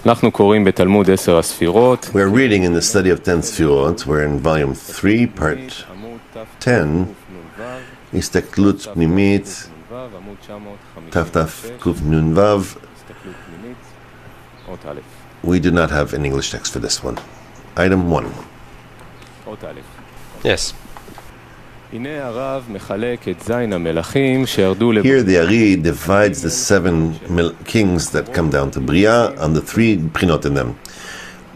We're reading in the study of 10 Szfírot. We're in volume 3, part 10, Histaklut Pnimit, Kuf Nun Vav. We do not have an English text for this one. Item 1. Yes. Here the Ari divides the 7 kings that come down to Bria on the 3 prinot in them: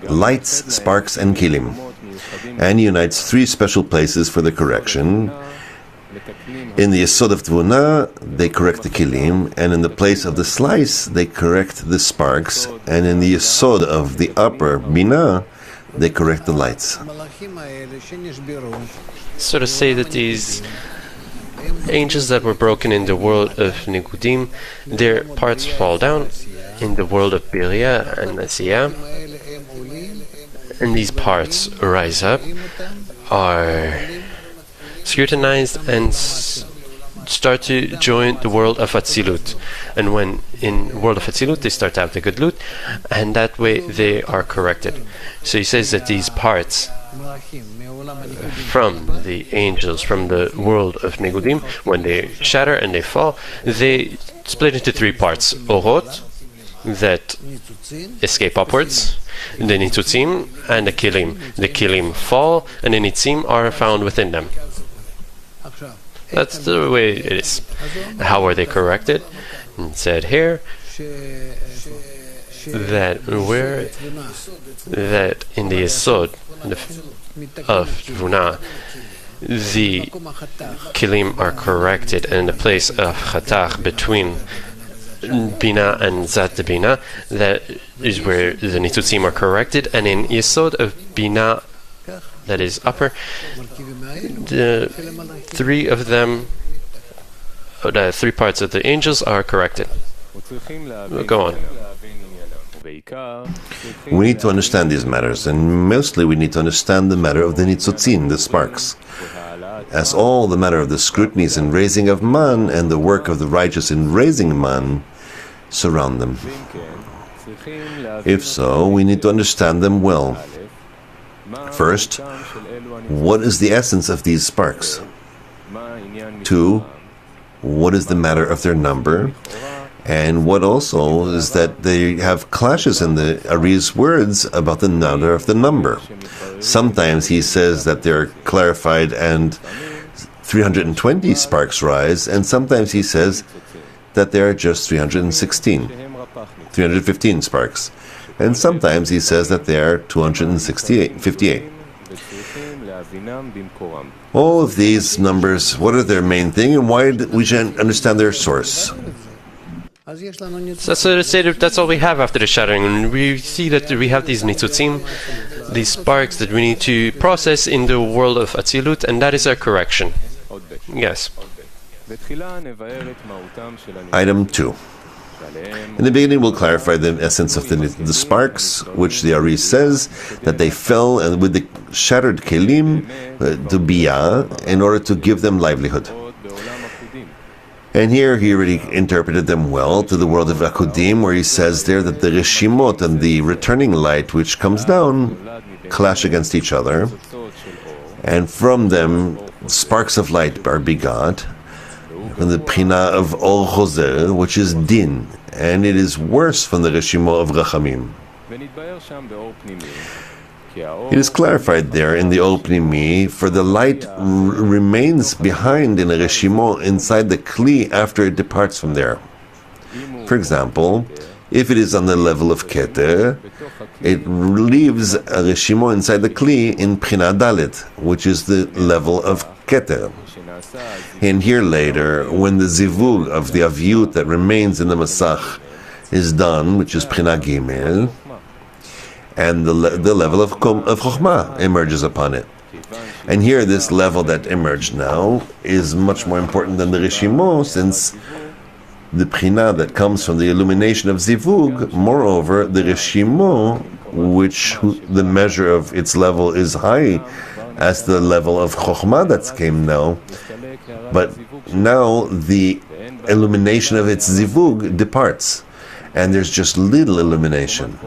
lights, sparks, and kilim, and unites 3 special places for the correction. In the Yesod of Tvuna, they correct the kilim, and in the place of the slice, they correct the sparks, and in the Yesod of the upper Bina, they correct the lights. So to say that these angels that were broken in the world of Nigudim, their parts fall down in the world of Biria and Asiya, and these parts rise up, are scrutinized and start to join the world of Atzilut. And when in the world of Atzilut they start to have the Gadlut, and that way they are corrected. So he says that these parts from the angels, from the world of Negudim, when they shatter and they fall, they split into 3 parts: Orot, that escape upwards, the Nitzutzim, and the Kilim. The Kilim fall, and the Nitzim are found within them. That's the way it is. How are they corrected? It said here that in the Yesod of Tvuna, the Kilim are corrected, and in the place of Chatach between Bina and Zat Bina, that is where the Nitzutzim are corrected, and in Yesod of Bina, that is upper, the 3 of them, the 3 parts of the angels are corrected. Go on. We need to understand these matters, and mostly we need to understand the matter of the Nitzutzim, the sparks, as all the matter of the scrutinies and raising of man and the work of the righteous in raising man surround them. If so, we need to understand them well. First, what is the essence of these sparks? 2, what is the matter of their number? And what also is that they have clashes in the Ari's words about the matter of the number. Sometimes he says that they're clarified and 320 sparks rise, and sometimes he says that there are just 315 sparks. And sometimes he says that there are 258. All of these numbers, what are their main thing, and why we should understand their source? So that's all we have after the shattering, and we see that we have these Nitzutzim, these sparks that we need to process in the world of Atzilut, and that is our correction. Yes. Item 2. In the beginning, we'll clarify the essence of the sparks, which the Ari says that they fell and with the shattered kelim to Bia in order to give them livelihood. And here he already interpreted them well to the world of Akudim, where he says there that the Reshimot and the returning light which comes down clash against each other, and from them sparks of light are begot, from the Pchina of Or Choser, which is Din, and it is worse from the Reshimo of Rachamim. It is clarified there in the Or Pnimi, for the light remains behind in a Reshimo inside the Kli after it departs from there. For example, if it is on the level of Keter, it leaves a Reshimo inside the Kli in Pchina Dalet, which is the level of Keter. And here later, when the zivug of the avyut that remains in the masach is done, which is Pchina Gimel, and the level of Chokhmah emerges upon it. And here, this level that emerged now is much more important than the Reshimo, since the Pchina that comes from the illumination of zivug, moreover, the Reshimo, which the measure of its level is high, as the level of Chokhmah that came now, but now the illumination of its zivug departs, and there's just little illumination.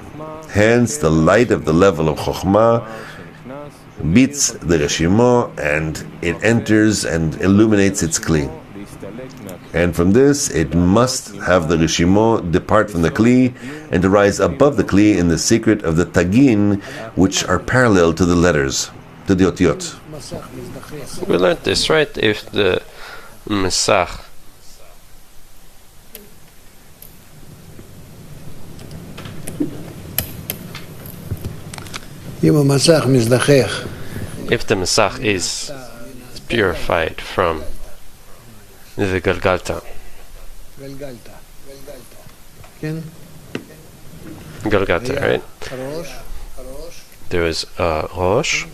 Hence, the light of the level of Chokhmah beats the Reshimo, and it enters and illuminates its Kli. And from this, it must have the Reshimo depart from the Kli and to rise above the Kli in the secret of the Tagin, which are parallel to the letters, to the Otiot. We learned this, right? If the Mesach if the Mesach is purified from the Galgalta. Galgalta, right? There was Rosh,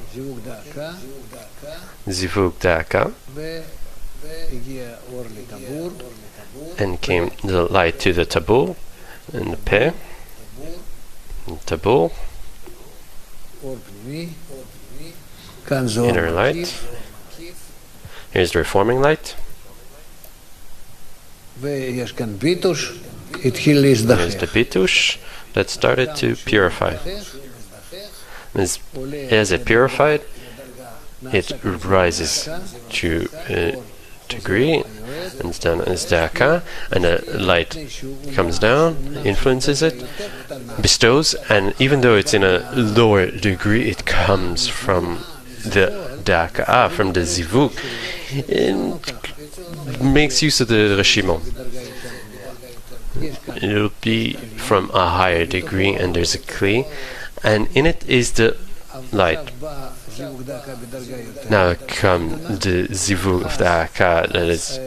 Zivug Daka, and came the light to the Tabul, and the Peh, and Tabul, inner light. Here's the reforming light. Here's the Bitush that started to purify. As it purified, it rises to a degree, and it's done as Daka, and the light comes down, influences it, bestows, and even though it's in a lower degree, it comes from the Daka, from the Zivuk, and makes use of the Reshimon. It'll be from a higher degree, and there's a Kli, and in it is the light. Now come the Zivug of the Daka that is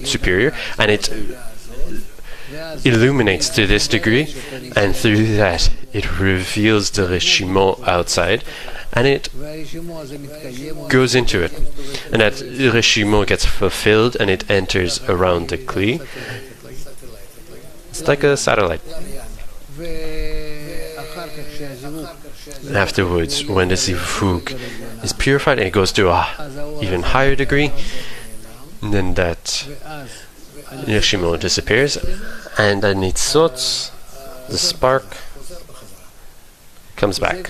superior, and it illuminates to this degree, and through that it reveals the Reshimo outside, and it goes into it, and that Reshimo gets fulfilled, and it enters around the Kli. It's like a satellite. Afterwards, when the Zivug is purified, it goes to a even higher degree, and then that Reshimo disappears, and then Nitzot, the spark, comes back.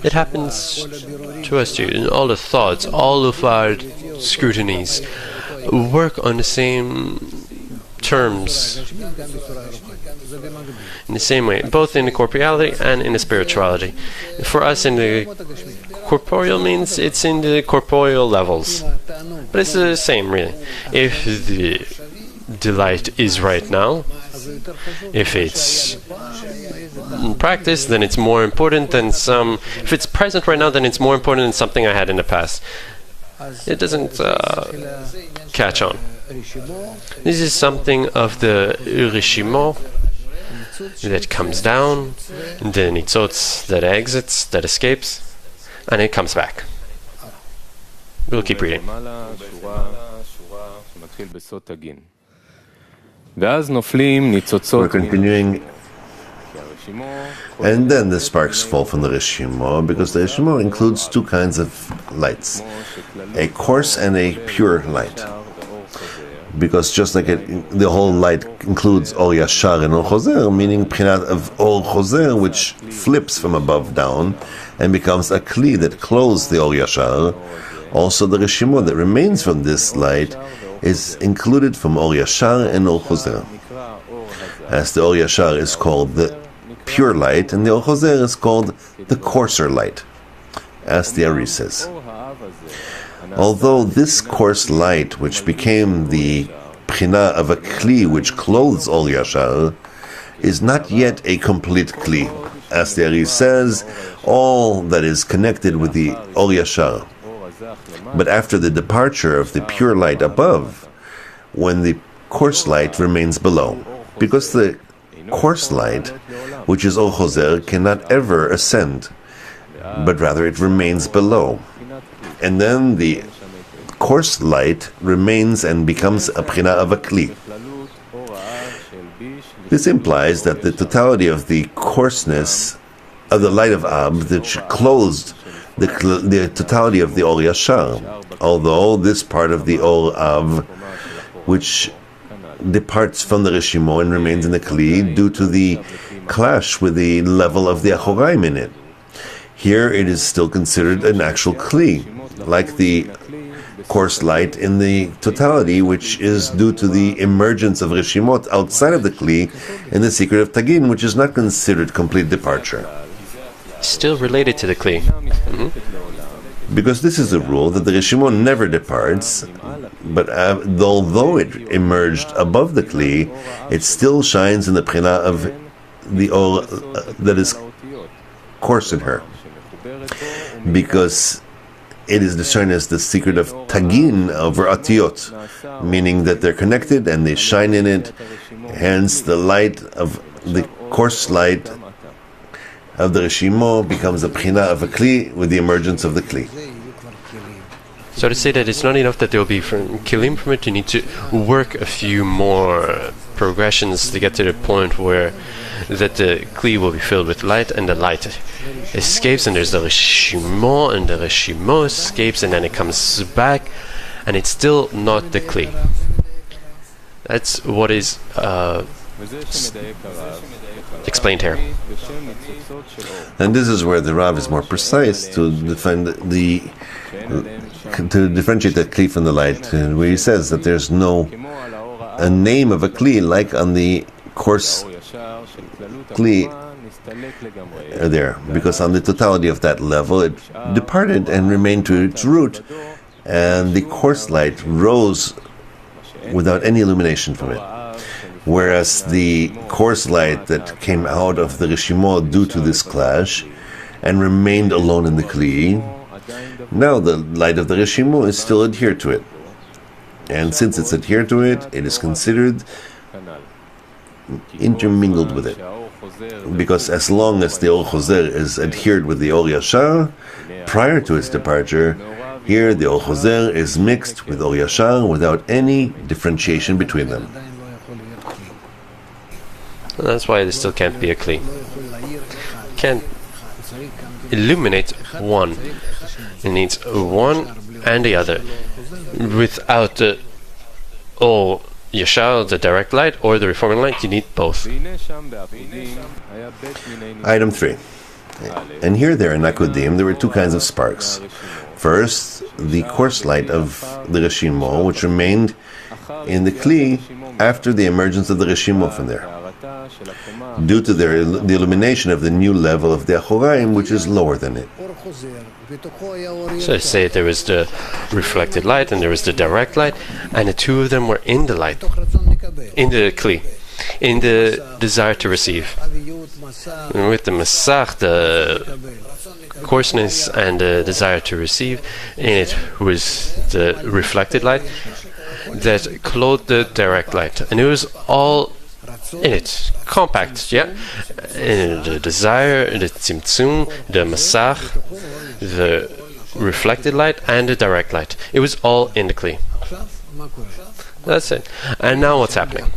It happens to us too. And all the thoughts, all of our scrutinies work on the same terms, in the same way, both in the corporeality and in the spirituality. For us, in the corporeal means it's in the corporeal levels, but it's the same, really. If the delight is right now, if it's in practice, then it's more important than some. If it's present right now, then it's more important than something I had in the past. It doesn't catch on. This is something of the Reshimo that comes down, the Nitzot that exits, that escapes, and it comes back. We'll keep reading. We're continuing, and then the sparks fall from the Reshimo, because the Reshimo includes two kinds of lights, a coarse and a pure light. Because just like the whole light includes Or Yashar and Or Choser, meaning Prinat of Or Choser, which flips from above down and becomes a Kli that clothes the Or Yashar, also the Reshimo that remains from this light is included from Or Yashar and Or Choser. As the Or Yashar is called the pure light, and the Or Choser is called the coarser light, as the Ari says. Although this coarse light, which became the Pchina of a Kli which clothes Or Yashar, is not yet a complete Kli. As the Ari says, all that is connected with the Or Yashar. But after the departure of the pure light above, when the coarse light remains below, because the coarse light, which is Or Choser, cannot ever ascend, but rather it remains below. And then the coarse light remains and becomes a Pchina of a Kli. This implies that the totality of the coarseness of the light of Ab that closed the totality of the Or Yashar, although this part of the Or Av, which departs from the Reshimo and remains in the Kli due to the clash with the level of the Achoraim in it. Here it is still considered an actual Kli, like the coarse light in the totality, which is due to the emergence of Reshimot outside of the Kli in the secret of Tagin, which is not considered complete departure. Still related to the Kli. Because this is the rule that the Reshimo never departs, but although it emerged above the Kli, it still shines in the Pchina of the Or that is coarse in her. Because it is discerned as the secret of Tagin over Atiyot, meaning that they're connected and they shine in it, hence the light of the coarse light of the Reshimo becomes the Pchina of a Kli with the emergence of the Kli. So to say that it's not enough that there will be Kilim from it, you need to work a few more progressions to get to the point where that the Kli will be filled with light, and the light escapes, and there's the Reshimo, and the Reshimo escapes, and then it comes back, and it's still not the Kli. That's what is explained here. And this is where the Rav is more precise to differentiate the Kli from the light, where he says that there's no a name of a Kli like on the coarse Kli there, because on the totality of that level it departed and remained to its root, and the coarse light rose without any illumination from it. Whereas the coarse light that came out of the Reshimo due to this clash and remained alone in the Kli, now the light of the Reshimo is still adhered to it. And since it's adhered to it, it is considered intermingled with it. Because as long as the Or Choser is adhered with the Or Yashar, prior to its departure, here the Or Choser is mixed with Or Yashar without any differentiation between them. That's why it still can't be a Kli. Can't illuminate one. It needs one and the other. Without the Yashar, the direct light, or the reforming light, you need both. Item 3. And here there in Nakudim, there were two kinds of sparks. First, the coarse light of the Reshimo, which remained in the Kli after the emergence of the Reshimo from there, due to the illumination of the new level of the Achoraim, which is lower than it. So say there was the reflected light and there was the direct light, and the two of them were in the light, in the Kli, in the desire to receive. And with the Masach, the coarseness and the desire to receive, in it was the reflected light that clothed the direct light, and it was all in it, compact, yeah. And the desire, the tzimtzum, the masach, the reflected light, and the direct light. It was all in the Kli. That's it. And now what's happening?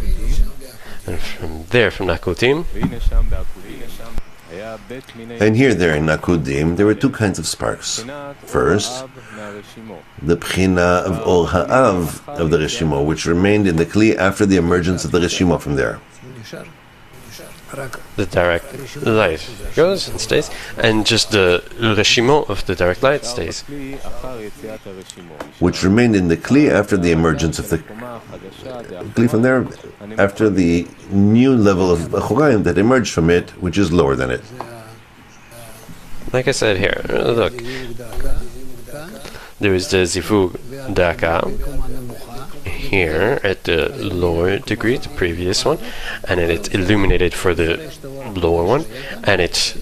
And from there, from Nakudim. And here there in Nakudim, there were two kinds of sparks. First, the Pchina of Or Ha'av of the Reshimo, which remained in the Kli after the emergence of the Reshimo from there. The direct light goes and stays, and just the Reshimo of the direct light stays. Which remained in the Kli after the emergence of the Kli from there, after the new level of Achoraim that emerged from it, which is lower than it. Like I said here, look. There is the Zivug Daka here at the lower degree, the previous one, and then it's illuminated for the lower one, and it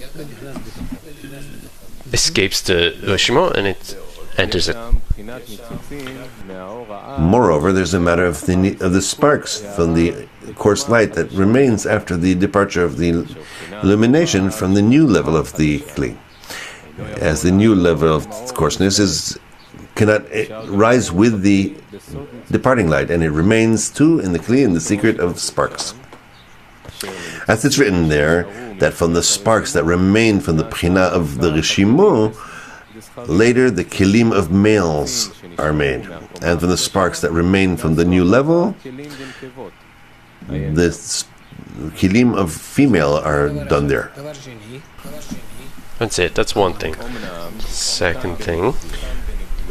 escapes the Reshimo and it enters it. Moreover, there's a matter of the sparks from the coarse light that remains after the departure of the illumination from the new level of the Kli. As the new level of coarseness cannot rise with the departing light, and it remains too in the Kli in the secret of sparks. As it's written there, that from the sparks that remain from the Pchina of the Reshimo, later the Kelim of males are made, and from the sparks that remain from the new level, the kilim of female are done there. That's it. That's one thing. Second thing.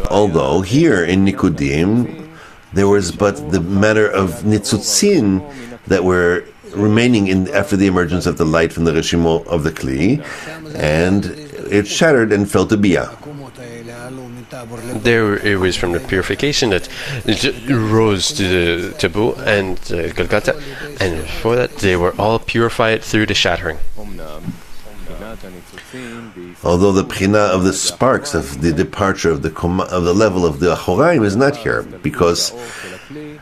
Although here in Nikudim, there was but the matter of nitzutzin that were remaining after the emergence of the light from the reshimo of the kli, and it shattered and fell to bia. There it was from the purification that it rose to the tabu and Galgata, and before that they were all purified through the shattering. Although the pchina of the sparks of the departure of the level of the Achoraim is not here, because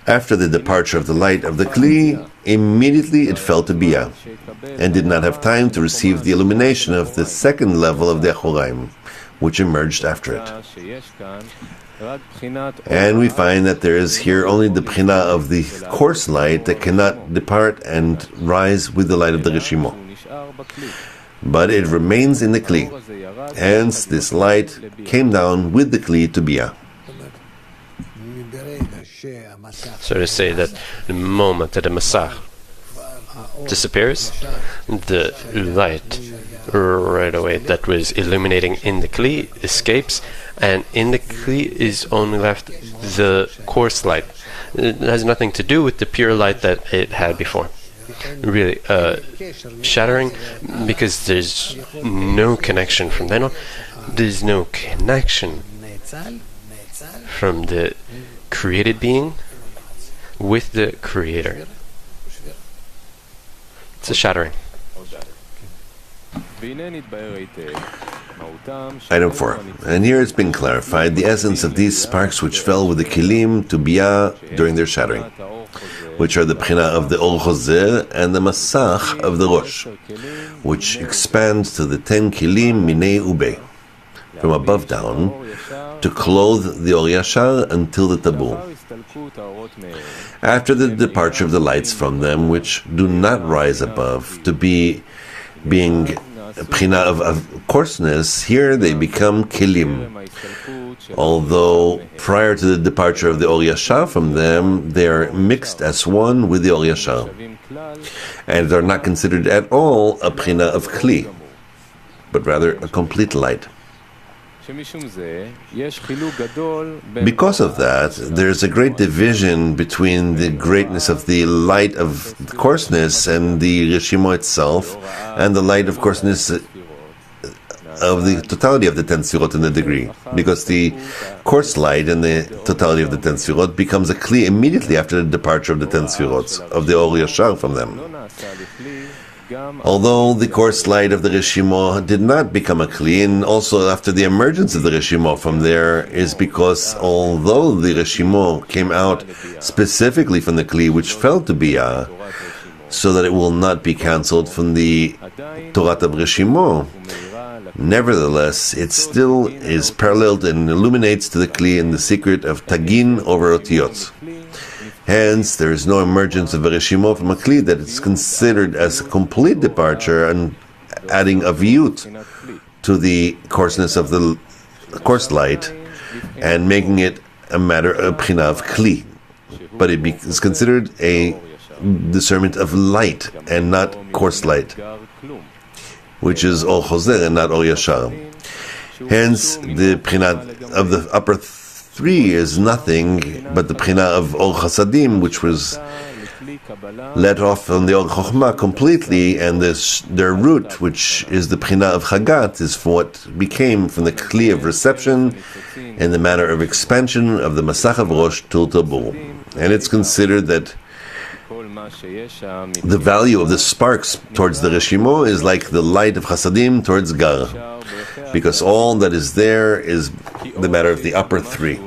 after the departure of the light of the Kli, immediately it fell to Bia, and did not have time to receive the illumination of the second level of the Achoraim, which emerged after it. And we find that there is here only the pchina of the coarse light that cannot depart and rise with the light of the Reshimo. But it remains in the Kli. Hence, this light came down with the Kli to Bia. So to say that the moment that the Masach disappears, the light right away that was illuminating in the Kli escapes, and in the Kli is only left the coarse light. It has nothing to do with the pure light that it had before. Really shattering, because there's no connection from then on. There's no connection from the created being with the creator. It's a shattering. Item 4. And here it's been clarified the essence of these sparks which fell with the kilim to bia during their shattering, which are the pchina of the Or Chozer and the Masach of the Rosh, which expands to the 10 kilim minei ube, from above down, to clothe the Or Yashar until the tabu. After the departure of the lights from them, which do not rise above, to being pchina of coarseness, here they become kilim. Although prior to the departure of the Or Yashar from them, they are mixed as one with the Or Yashar, and are not considered at all a pchina of kli, but rather a complete light. Because of that, there is a great division between the greatness of the light of coarseness and the Reshimo itself, and the light of coarseness of the totality of the 10 Sfirot in the degree, because the coarse light in the totality of the 10 Sfirot becomes a Kli immediately after the departure of the 10 Sfirot, of the Or Yashar from them. Although the coarse light of the Reshimo did not become a Kli, and also after the emergence of the Reshimo from there, is because although the Reshimo came out specifically from the Kli which fell to Bia, so that it will not be cancelled from the Torat of Reshimo, nevertheless, it still is paralleled and illuminates to the Kli in the secret of Tagin over Otiyot. Hence, there is no emergence of a Reshimo from a Kli that is considered as a complete departure and adding a viyut to the coarseness of the coarse light and making it a matter of pchina of Kli. But it is considered a discernment of light and not coarse light, which is Or Chozer and not Or Yashar. Hence, the pchina of the upper 3 is nothing but the pchina of Or Chasadim, which was let off from the Or Chochmah completely, and their root, which is the pchina of Chagat, is for what became from the Kli of reception in the matter of expansion of the Masach of Rosh till Tabu. And it's considered that the value of the sparks towards the Reshimo is like the light of Chasadim towards Gar, because all that is there is the matter of the upper 3,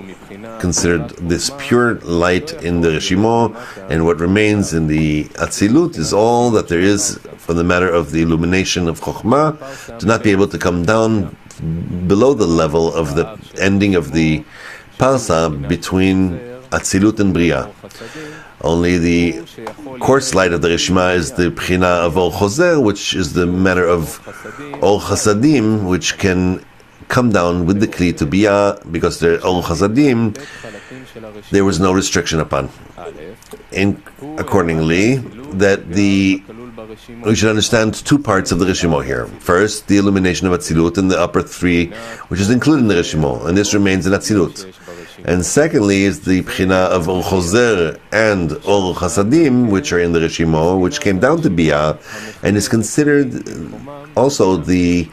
considered this pure light in the Reshimo, and what remains in the Atzilut is all that there is from the matter of the illumination of Chokhmah, to not be able to come down below the level of the ending of the Parsa between Atzilut and Bria. Only the coarse light of the Reshima is the Pchina of Or Chozer, which is the matter of Or Chasadim, which can come down with the Kli to Bia, because the Or Chasadim there was no restriction upon. Accordingly, that we should understand two parts of the Reshimo here. First, the illumination of Atzilut in the upper three, which is included in the Reshimo, and this remains in Atzilut. And secondly is the Bchina of Or Choser and Or Chasadim, which are in the Reshimo, which came down to Bia, and is considered also the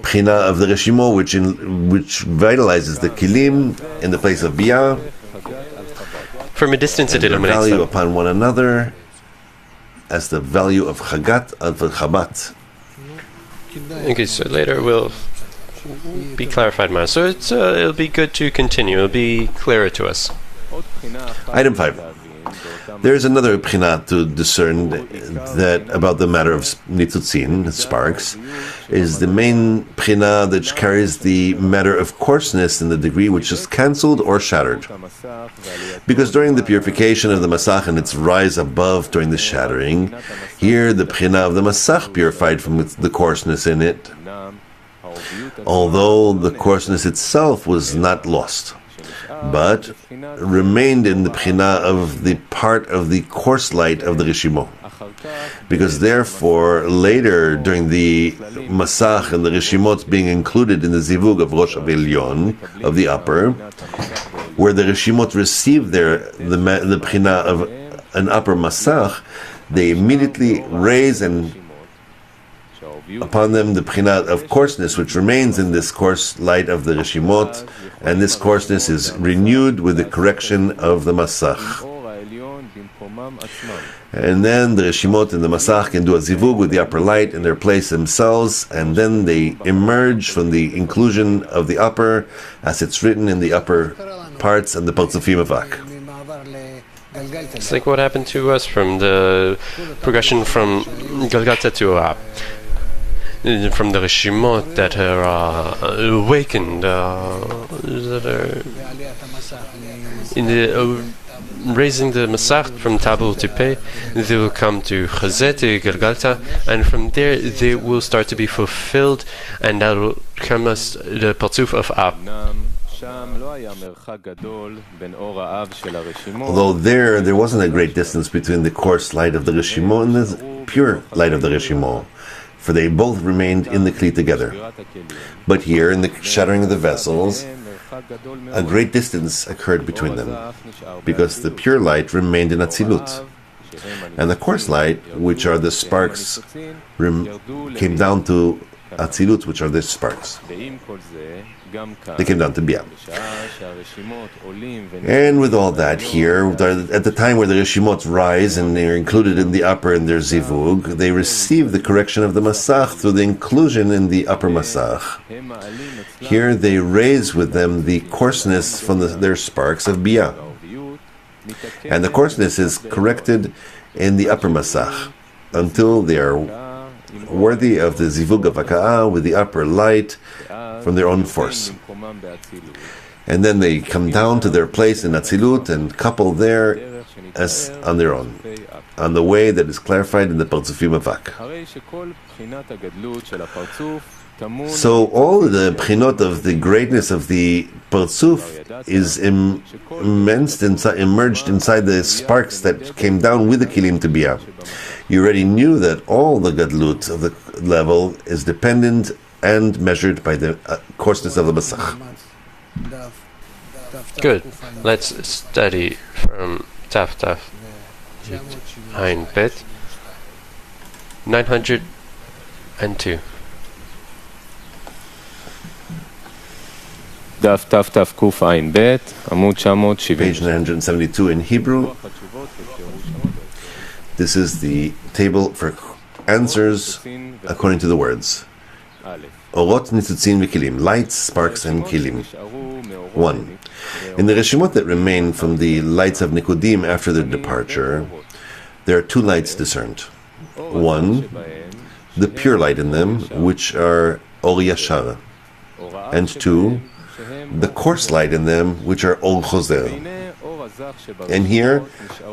Bchina of the Reshimo, which vitalizes the Kilim in the place of Bia. From a distance it illuminates value them. Upon one another as the value of Chagat and Chabat. Okay, so later we'll be clarified more. So it'll be good to continue. It'll be clearer to us. Item 5. There is another Bchina to discern that about the matter of Nitzutzin, sparks, is the main Bchina that carries the matter of coarseness in the degree which is cancelled or shattered. Because during the purification of the Masach and its rise above during the shattering, here the Bchina of the Masach purified from the coarseness in it, although the coarseness itself was not lost, but remained in the Bchina of the part of the coarse light of the Reshimo. Because therefore, later, during the Masach and the Reshimot being included in the Zivug of Rosh Elyon, of the upper, where the Reshimot received the Bchina of an upper Masach, they immediately raise and upon them the Bchina of coarseness, which remains in this coarse light of the Reshimot, and this coarseness is renewed with the correction of the Masach. And then the Reshimot and the Masach can do a zivug with the upper light in their place themselves, and then they emerge from the inclusion of the upper, as it's written in the upper parts and the Partzufim Avak. It's like what happened to us from the progression from Galgalta to from the Reshimot that are awakened, that are in the raising the Masach from Tabul to Pei, they will come to Chazet, to Galgalta, and from there they will start to be fulfilled, and that will come as the Partzuf of Ab. Although there wasn't a great distance between the coarse light of the Reshimo and the pure light of the Reshimo, for they both remained in the Kli together. But here, in the shattering of the vessels, a great distance occurred between them, because the pure light remained in Atzilut, and the coarse light, which are the sparks, came down to Atzilut, which are the sparks. They came down to Bia. And with all that here, at the time where the Reshimot rise and they are included in the upper in their Zivug, they receive the correction of the Masach through the inclusion in the upper Masach. Here they raise with them the coarseness from their sparks of Bia. And the coarseness is corrected in the upper Masach until they are worthy of the Zivug of Aka'ah with the upper light from their own force. And then they come down to their place in Atzilut and couple there as on their own, on the way that is clarified in the Partzufim Avak. So all the Bchinot of the greatness of the Partzuf is emerged inside the sparks that came down with the Kilim to Bia. You already knew that all the Gadlut of the level is dependent and measured by the coarseness of the Masach. Good. Let's study from Taf Ein Bet 902. דף תקע"ב, עמוד 970. Page 972 in Hebrew. This is the table for answers according to the words. Orot, Nitzutzin, V'Kilim, lights, sparks, and Kilim. 1. In the Reshimot that remain from the lights of Nikudim after their departure, there are two lights discerned. 1. The pure light in them, which are Or Yashar. And 2. The coarse light in them, which are Or Choser. And here,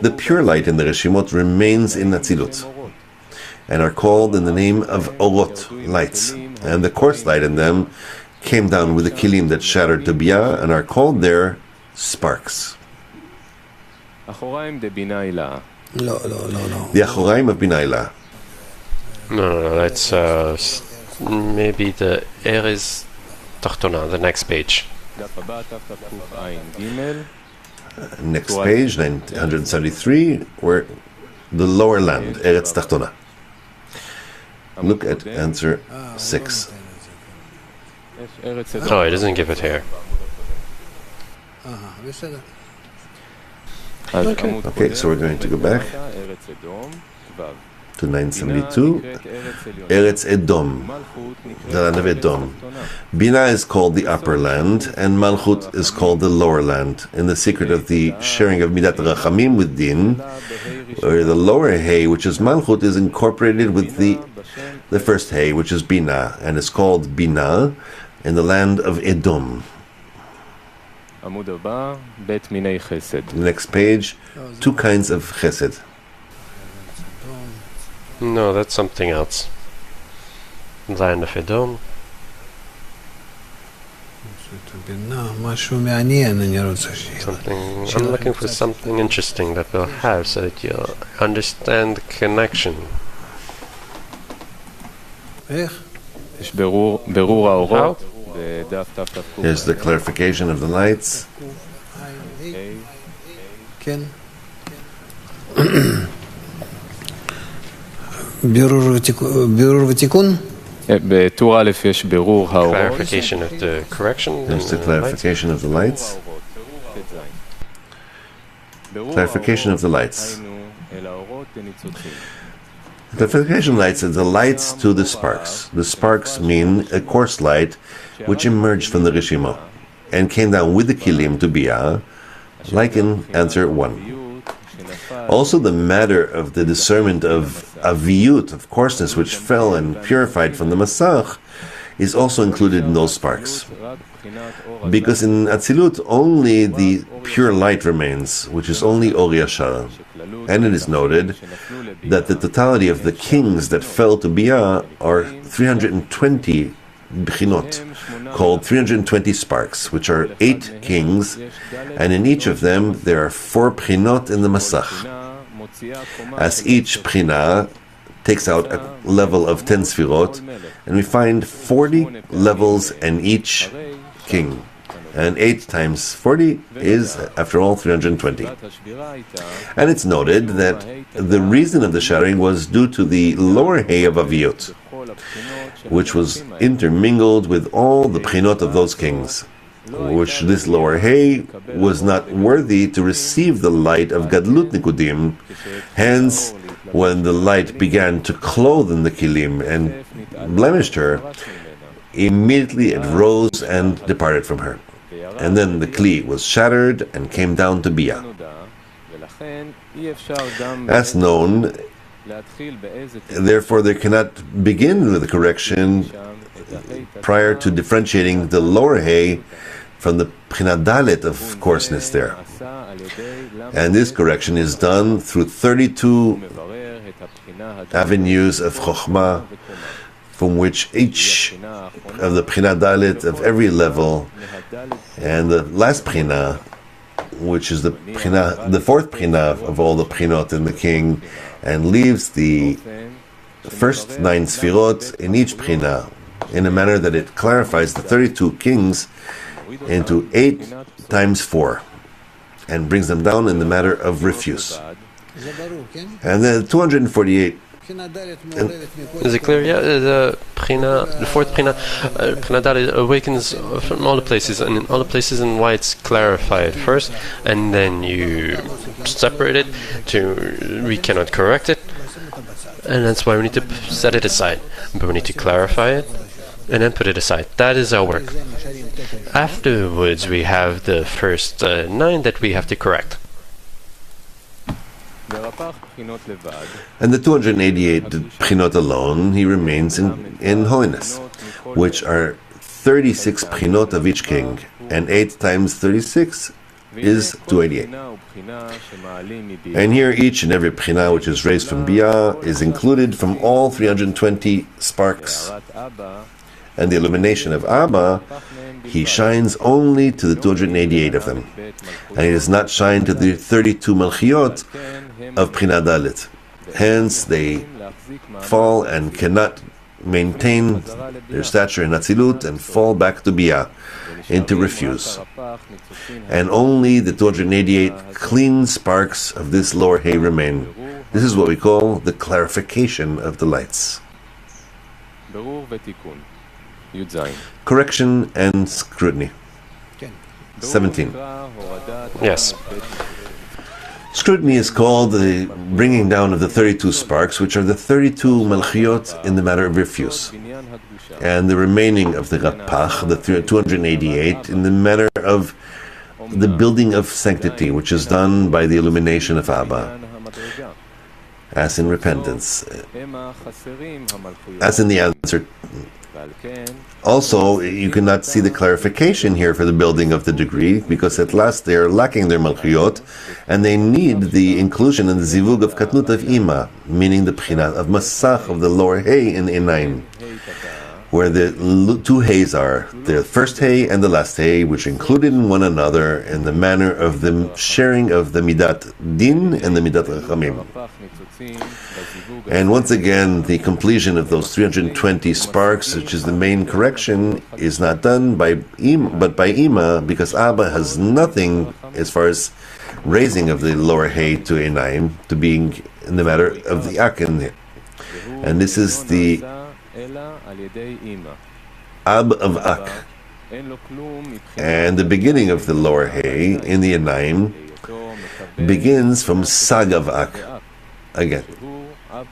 the pure light in the Reshimot remains in Atzilut, and are called in the name of Orot, lights, and the coarse light in them came down with the Kilim that shattered to Bia, and are called there sparks. The Achoraim of Binaila. No, that's maybe the Eres Tachtona, the next page. Next page, 973, where the lower land, Eretz Tachtona. Look at answer 6. No, it doesn't give it here. Okay, so we're going to go back to 972. Eretz Edom, the land of Edom. Bina is called the upper land, and Malchut is called the lower land. In the secret of the sharing of Midat Rachamim with Din, where the lower hay, which is Malchut, is incorporated with the first hay, which is Bina, and is called Bina in the land of Edom. The next page, 2 kinds of chesed. No, that's something else. Land of Edom. I'm looking for something interesting that we'll have so that you'll understand the connection. How? Here's the clarification of the lights. Clarification of the correction. There's the clarification of the lights. Clarification of the lights. Clarification lights are the lights to the sparks. The sparks mean a coarse light which emerged from the Rishima and came down with the Kilim to Bia, like in answer 1. Also, the matter of the discernment of aviyut, of coarseness, which fell and purified from the Masach, is also included in those sparks. Because in Atzilut, only the pure light remains, which is only Or Yashar. And it is noted that the totality of the kings that fell to Bia are 320 bchinot, called 320 sparks, which are 8 kings, and in each of them there are 4 bchinot in the Masach. As each bchina takes out a level of 10 Sfirot, and we find 40 levels in each king. And 8 times 40 is, after all, 320. And it's noted that the reason of the shattering was due to the lower hay of Aviyot, which was intermingled with all the bchinot of those kings, which this lower hay was not worthy to receive the light of Gadlut Nikudim. Hence, when the light began to clothe in the Kilim and blemished her, immediately it rose and departed from her. And then the Kli was shattered and came down to Bia. As known, therefore there cannot begin with the correction prior to differentiating the lower hay from the Bchina Dalet of coarseness there. And this correction is done through 32 avenues of Chokhmah, from which each of the Bchina Dalet of every level, and the last Bchina, which is the fourth Bchina of all the Bchinot in the king, and leaves the first 9 Sfirot in each Bchina, in a manner that it clarifies the 32 kings into 8 times 4, and brings them down in the matter of refuse. And then 248. Is it clear? Yeah, the fourth Bchina Dalet awakens from all the places, and in all the places, and why it's clarified first, and then you separate it we cannot correct it, and that's why we need to set it aside. But we need to clarify it, and then put it aside. That is our work. Afterwards, we have the first 9 that we have to correct. And the 288 Bchinot alone, he remains in holiness, which are 36 Bchinot of each king, and 8 times 36 is 288. And here each and every Bchina which is raised from Bia is included from all 320 sparks. And the illumination of Abba, he shines only to the 288 of them. And he does not shine to the 32 Malchiot, of Bchina Dalet. Hence, they fall and cannot maintain their stature in Atzilut and fall back to Biyah, into refuse. And only the 288 clean sparks of this lower hay remain. This is what we call the clarification of the lights. Correction and scrutiny. 17. Yes. Scrutiny is called the bringing down of the 32 sparks, which are the 32 malchiot in the matter of refuse, and the remaining of the rapach, the 288, in the matter of the building of sanctity, which is done by the illumination of Abba, as in repentance, as in the answer. Also, you cannot see the clarification here for the building of the degree, because at last they are lacking their malchiyot, and they need the inclusion in the zivug of katnut of ima, meaning the pchinat of masach of the lower hay in inayim, where the two hays are, the first hay and the last hay, which included in one another in the manner of the sharing of the midat din and the midat rachamim. And once again, the completion of those 320 sparks, which is the main correction, is not done by but by Ima, because Abba has nothing as far as raising of the lower hay to Enaim, to being in the matter of the Akin. And this is the Ab of Ak. And the beginning of the lower hay in the Enaim begins from Sag of Ak. Again. In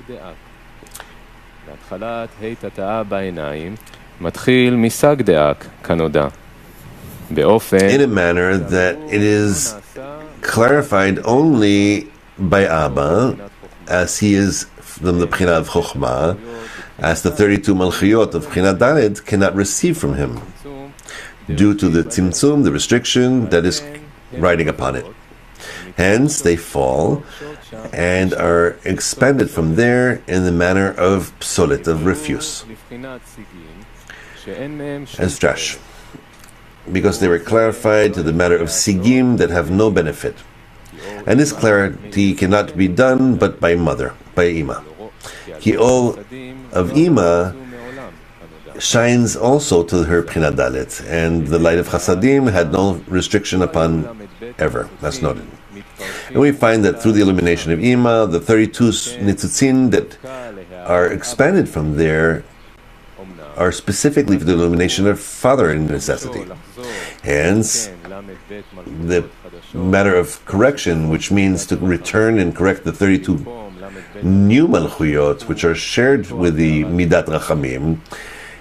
a manner that it is clarified only by Abba, as he is from the Bchina of Chokhmah, as the 32 Malchiyot of Bchina Dalet cannot receive from him, due to the Tzimtzum, the restriction that is riding upon it. Hence, they fall and are expanded from there in the manner of psolet, of refuse, as drash, because they were clarified to the matter of sigim that have no benefit. And this clarity cannot be done but by mother, by Ima. Ki'ol of Ima shines also to her Bchina Dalet, and the light of Chasadim had no restriction upon ever. That's noted. And we find that through the illumination of Ima, the 32 nitzutzin that are expanded from there are specifically for the illumination of father in necessity. Hence, the matter of correction, which means to return and correct the 32 new malchuyot, which are shared with the midat rachamim,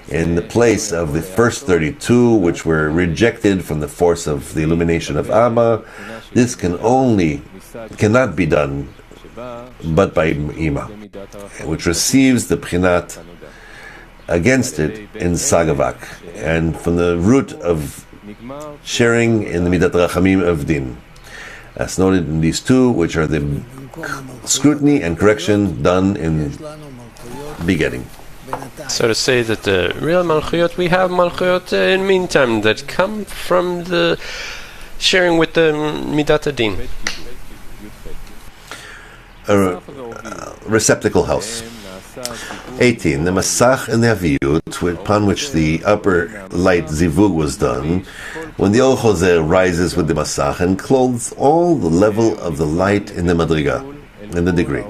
in the place of the first 32, which were rejected from the force of the illumination of Abba. This cannot be done but by Ima, which receives the Bchinat against it in Sagavak, and from the root of sharing in the Midat Rachamim of Din, as noted in these two, which are the scrutiny and correction done in begetting. So to say that the real Malchuyot, we have Malchuyot in meantime that come from the sharing with the Midat Adin. A receptacle house. 18. The Masach and the Aviyut, upon which the upper light Zivug was done, when the Or Choser rises with the Masach and clothes all the level of the light in the Madriga, in the degree.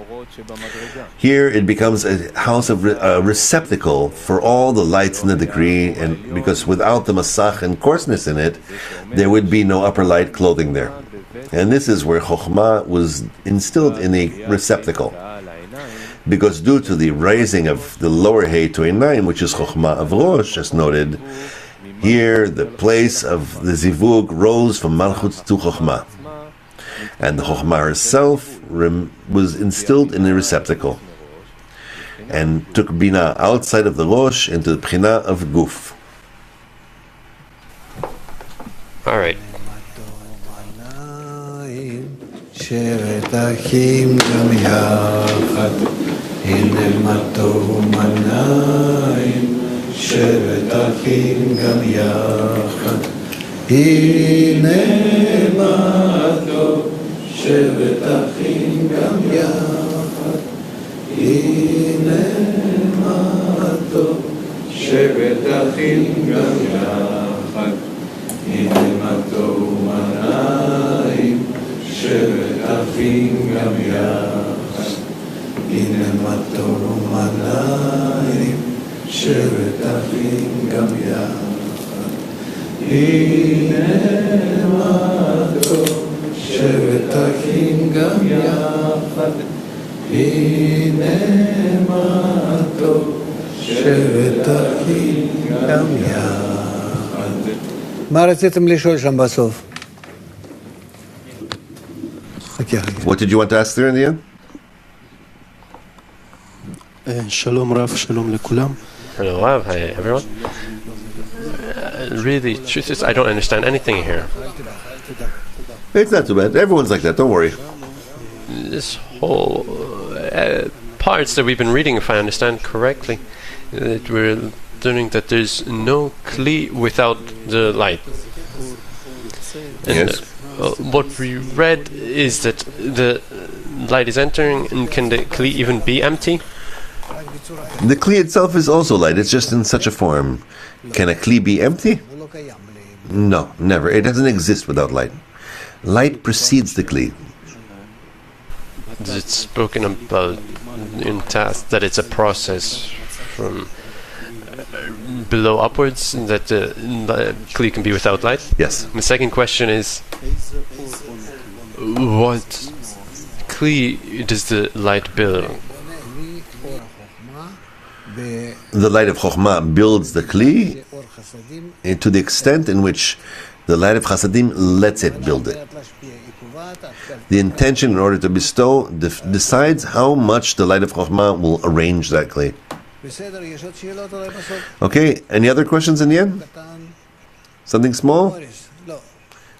Here it becomes a house of a receptacle for all the lights in the degree, and because without the Masach and coarseness in it, there would be no upper light clothing there. And this is where Chokhmah was instilled in a receptacle. Because due to the raising of the lower hay to a 9, which is Chokhmah of Rosh, as noted, here the place of the Zivug rose from Malchut to Chokhmah. And the Chokhmah herself was instilled in a receptacle, and took Bina outside of the Rosh into the Bchina of Guf. Alright. שרת אחים גם יחד, הנה מה טוב ומנעים, שרת אחים גם יחד, הנה מה טוב, שרת אחים גם יחד. הנה מה טוב, שבת אחים גם יחד. הנה מה טוב ומנעים, שבת אחים גם יחד. הנה מה טוב ומנעים, שבת אחים גם יחד. הנה מה טוב, שבת אחים גם יחד. הנה מה טוב, שבת אחים גם יחד. מה רציתם לשאול שם בסוף? What did you want to ask there in the end? שלום רב, שלום לכולם. Hello, Rav. Hi, everyone. Really, truth is, I don't understand anything here. It's not too bad. Everyone's like that. Don't worry. This whole parts that we've been reading, if I understand correctly, that we're learning that there's no kli without the light. And Yes. what we read is that the light is entering, and can the kli even be empty? The Kli itself is also light. It's just in such a form. Can a Kli be empty? No, never. It doesn't exist without light. Light precedes the Kli. It's spoken about in task that it's a process from below upwards, that the kli can be without light. Yes. The second question is, what kli does the light build? The light of Chokhmah builds the Kli to the extent in which the light of Chasadim lets it build it. The intention in order to bestow decides how much the light of Chokhmah will arrange that Kli. Okay, any other questions in the end? Something small?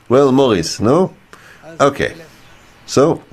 Well, Maurice, no? Okay, so